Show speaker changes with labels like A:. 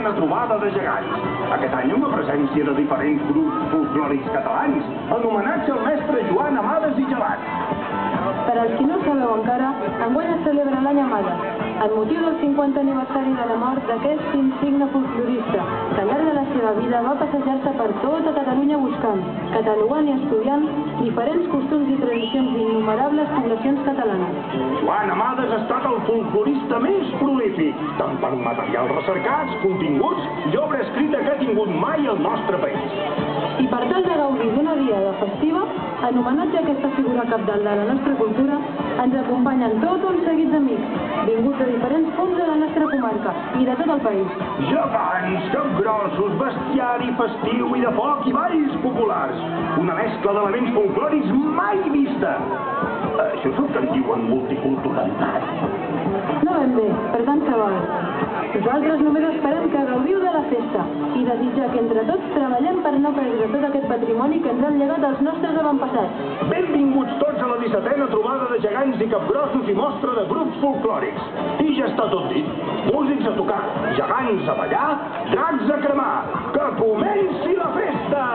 A: setena trobada de gegants. Aquest any amb la presència de diferents grups folclòrics catalans, en homenatge al mestre Joan Amades i Gelat.
B: Per als qui no ho sabeu encara, enguany es celebra l'any Amades, en motiu del 50 aniversari de la mort d'aquest insigne folclorista, que al llarg de la seva vida va passejar-se per tota Catalunya buscant, catalogant i estudiant diferents costums i tradicions d'innumerables poblacions catalanes.
A: Joan Amades ha estat el folclorista més prolífic, tant per materials recercats, continguts i obra escrita que ha tingut mai el nostre país.
B: I per tal de gaudir d'una diada festiva, en homenatge a aquesta figura cabdal de la nostra cultura, ens acompanyen tot un seguit d'amics, vinguts de diferents punts de la nostra comarca i de tot el país.
A: Gegants, capgrossos, bestiari festiu i de foc i balls populars. Una mescla d'elements folclòrics mai vista. Això és el que en diuen multiculturalitat.
B: No ben bé, per tant que val. Nosaltres només esperem que gaudiu de la festa i desitjar que entre tots treballem per no perdre tot aquest patrimoni que ens han llegat els nostres avantpassats.
A: Benvinguts tots a la 17a trobada de gegants i capgrossos i mostra de grups folclòrics. I ja està tot dit. Músics a tocar, gegants a ballar, dracs a cremar. Que comenci la festa!